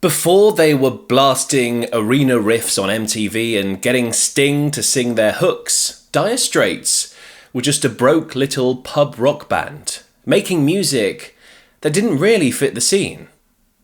Before they were blasting arena riffs on MTV and getting Sting to sing their hooks, Dire Straits were just a broke little pub rock band, making music that didn't really fit the scene.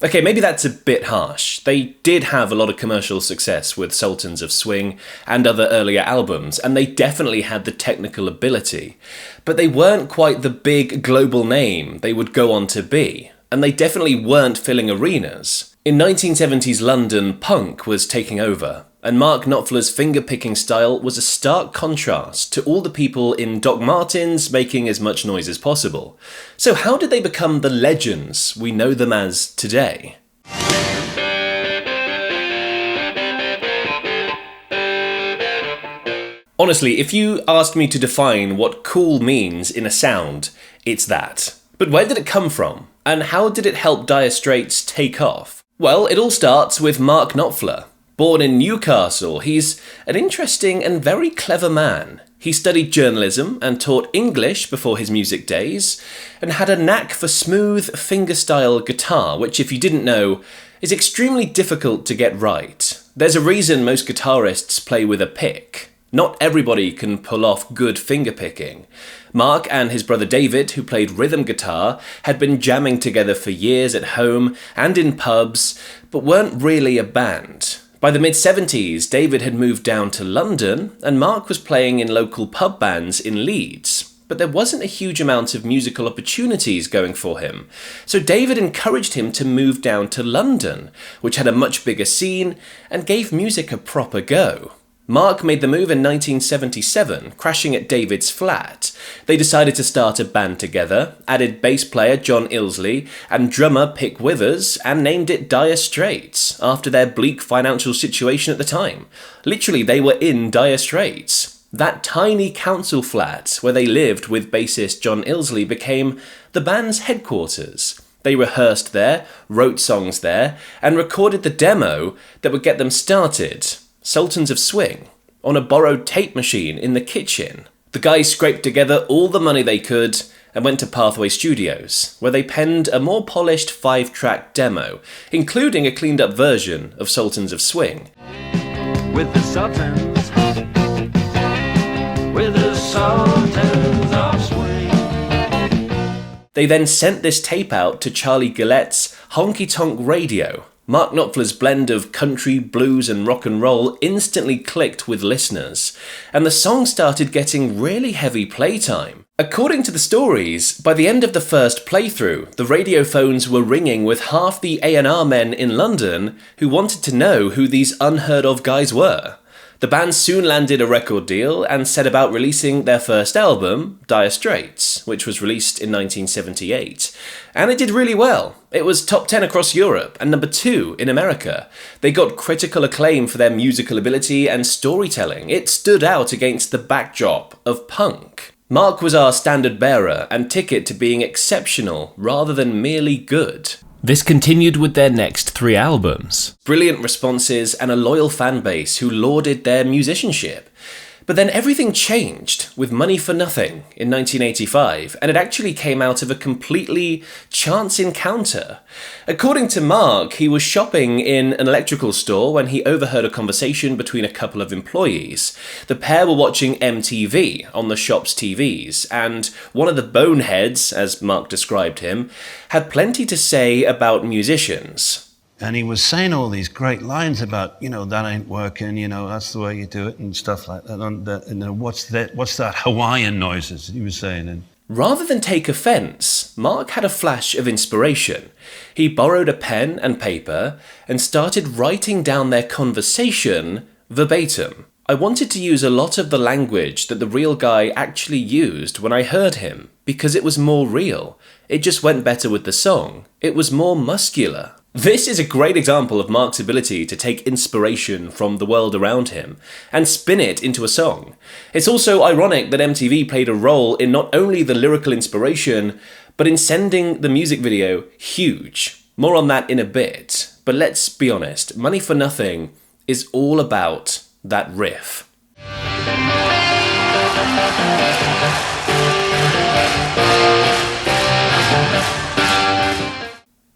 Okay, maybe that's a bit harsh. They did have a lot of commercial success with Sultans of Swing and other earlier albums, and they definitely had the technical ability. But they weren't quite the big global name they would go on to be, and they definitely weren't filling arenas. In 1970s London, punk was taking over, and Mark Knopfler's finger-picking style was a stark contrast to all the people in Doc Martens making as much noise as possible. So how did they become the legends we know them as today? Honestly, if you asked me to define what cool means in a sound, it's that. But where did it come from? And how did it help Dire Straits take off? Well, it all starts with Mark Knopfler. Born in Newcastle, he's an interesting and very clever man. He studied journalism and taught English before his music days, and had a knack for smooth fingerstyle guitar, which, if you didn't know, is extremely difficult to get right. There's a reason most guitarists play with a pick. Not everybody can pull off good fingerpicking. Mark and his brother David, who played rhythm guitar, had been jamming together for years at home and in pubs, but weren't really a band. By the mid-70s, David had moved down to London, and Mark was playing in local pub bands in Leeds. But there wasn't a huge amount of musical opportunities going for him. So David encouraged him to move down to London, which had a much bigger scene, and gave music a proper go. Mark made the move in 1977, crashing at David's flat. They decided to start a band together, added bass player John Ilsley and drummer Pick Withers, and named it Dire Straits, after their bleak financial situation at the time. Literally, they were in Dire Straits. That tiny council flat where they lived with bassist John Ilsley became the band's headquarters. They rehearsed there, wrote songs there, and recorded the demo that would get them started, Sultans of Swing, on a borrowed tape machine in the kitchen. The guys scraped together all the money they could and went to Pathway Studios, where they penned a more polished 5-track demo, including a cleaned-up version of Sultans of Swing. With the Sultans of Swing. They then sent this tape out to Charlie Gillette's Honky Tonk Radio. Mark Knopfler's blend of country, blues and rock and roll instantly clicked with listeners, and the song started getting really heavy playtime. According to the stories, by the end of the first playthrough, the radio phones were ringing with half the A&R men in London who wanted to know who these unheard of guys were. The band soon landed a record deal and set about releasing their first album, Dire Straits, which was released in 1978. And it did really well. It was top 10 across Europe and number 2 in America. They got critical acclaim for their musical ability and storytelling. It stood out against the backdrop of punk. Mark was our standard bearer and ticket to being exceptional rather than merely good. This continued with their next 3 albums. Brilliant responses and a loyal fan base who lauded their musicianship. But then everything changed with Money for Nothing in 1985, and it actually came out of a completely chance encounter. According to Mark, he was shopping in an electrical store when he overheard a conversation between a couple of employees. The pair were watching MTV on the shop's TVs, and one of the boneheads, as Mark described him, had plenty to say about musicians. And he was saying all these great lines about, that ain't working, that's the way you do it and stuff like that. And what's that Hawaiian noises he was saying? And rather than take offence, Mark had a flash of inspiration. He borrowed a pen and paper and started writing down their conversation verbatim. I wanted to use a lot of the language that the real guy actually used when I heard him, because it was more real. It just went better with the song. It was more muscular. This is a great example of Mark's ability to take inspiration from the world around him and spin it into a song. It's also ironic that MTV played a role in not only the lyrical inspiration, but in sending the music video huge. More on that in a bit. But let's be honest, Money for Nothing is all about that riff.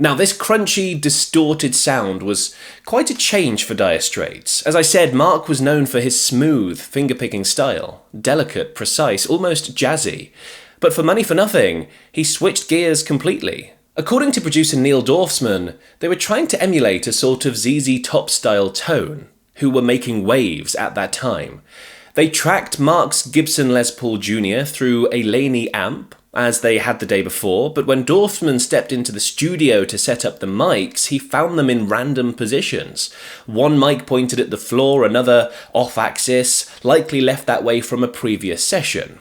Now, this crunchy, distorted sound was quite a change for Dire Straits. As I said, Mark was known for his smooth, finger-picking style, delicate, precise, almost jazzy. But for Money for Nothing, he switched gears completely. According to producer Neil Dorfsman, they were trying to emulate a sort of ZZ Top-style tone, who were making waves at that time. They tracked Mark's Gibson Les Paul Jr. through a Laney amp, as they had the day before, but when Dorfman stepped into the studio to set up the mics, he found them in random positions. One mic pointed at the floor, another off-axis, likely left that way from a previous session.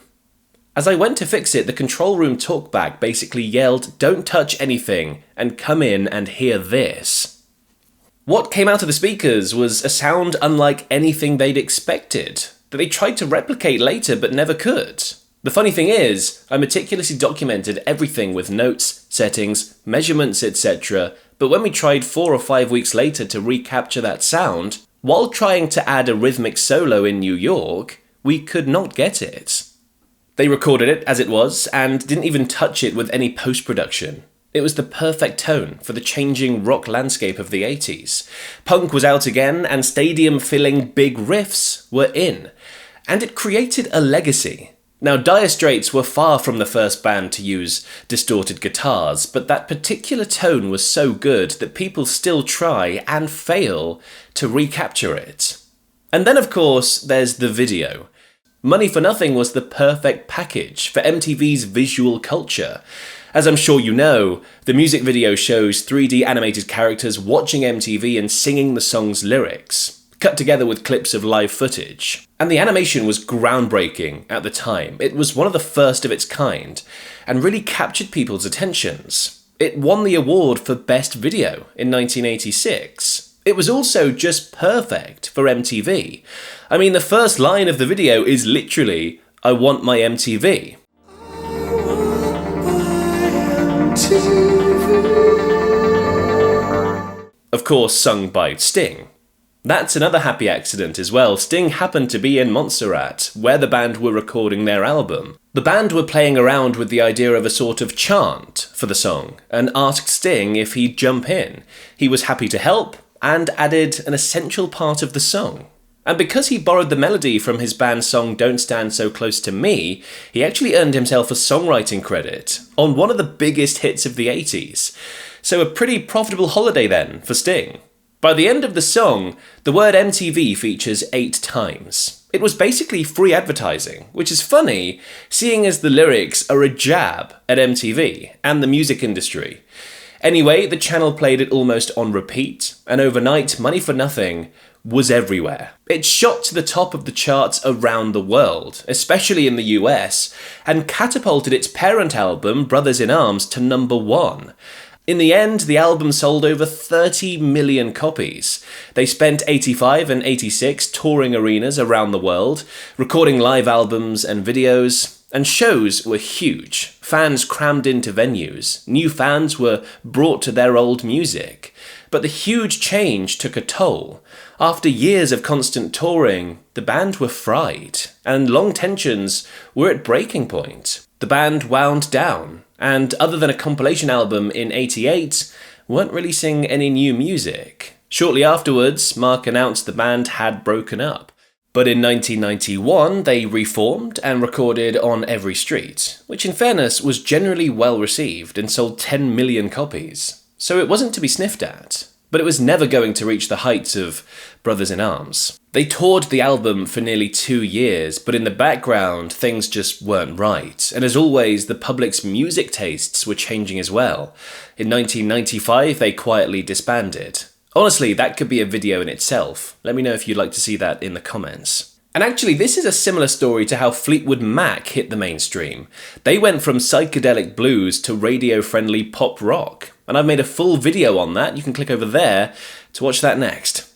As I went to fix it, the control room talkback basically yelled, "Don't touch anything, and come in and hear this." What came out of the speakers was a sound unlike anything they'd expected, that they tried to replicate later but never could. The funny thing is, I meticulously documented everything with notes, settings, measurements, etc., but when we tried 4 or 5 weeks later to recapture that sound, while trying to add a rhythmic solo in New York, we could not get it. They recorded it as it was, and didn't even touch it with any post-production. It was the perfect tone for the changing rock landscape of the 80s. Punk was out again, and stadium-filling big riffs were in, and it created a legacy. Now, Dire Straits were far from the first band to use distorted guitars, but that particular tone was so good that people still try and fail to recapture it. And then, of course, there's the video. Money for Nothing was the perfect package for MTV's visual culture. As I'm sure you know, the music video shows 3D animated characters watching MTV and singing the song's lyrics, cut together with clips of live footage. And the animation was groundbreaking at the time. It was one of the first of its kind, and really captured people's attentions. It won the award for Best Video in 1986. It was also just perfect for MTV. I mean, the first line of the video is literally, "I want my MTV." Of course, sung by Sting. That's another happy accident as well. Sting happened to be in Montserrat, where the band were recording their album. The band were playing around with the idea of a sort of chant for the song, and asked Sting if he'd jump in. He was happy to help, and added an essential part of the song. And because he borrowed the melody from his band's song Don't Stand So Close to Me, he actually earned himself a songwriting credit on one of the biggest hits of the 80s. So a pretty profitable holiday then for Sting. By the end of the song, the word MTV features 8 times. It was basically free advertising, which is funny, seeing as the lyrics are a jab at MTV and the music industry. Anyway, the channel played it almost on repeat, and overnight, Money for Nothing was everywhere. It shot to the top of the charts around the world, especially in the US, and catapulted its parent album, Brothers in Arms, to number 1. In the end, the album sold over 30 million copies. They spent 85 and 86 touring arenas around the world, recording live albums and videos, and shows were huge. Fans crammed into venues. New fans were brought to their old music. But the huge change took a toll. After years of constant touring, the band were fried, and long tensions were at breaking point. The band wound down, and other than a compilation album in '88, weren't releasing any new music. Shortly afterwards, Mark announced the band had broken up. But in 1991, they reformed and recorded On Every Street, which in fairness was generally well received and sold 10 million copies. So it wasn't to be sniffed at. But it was never going to reach the heights of Brothers in Arms. They toured the album for nearly 2 years, but in the background, things just weren't right. And as always, the public's music tastes were changing as well. In 1995, they quietly disbanded. Honestly, that could be a video in itself. Let me know if you'd like to see that in the comments. And actually, this is a similar story to how Fleetwood Mac hit the mainstream. They went from psychedelic blues to radio-friendly pop rock. And I've made a full video on that. You can click over there to watch that next.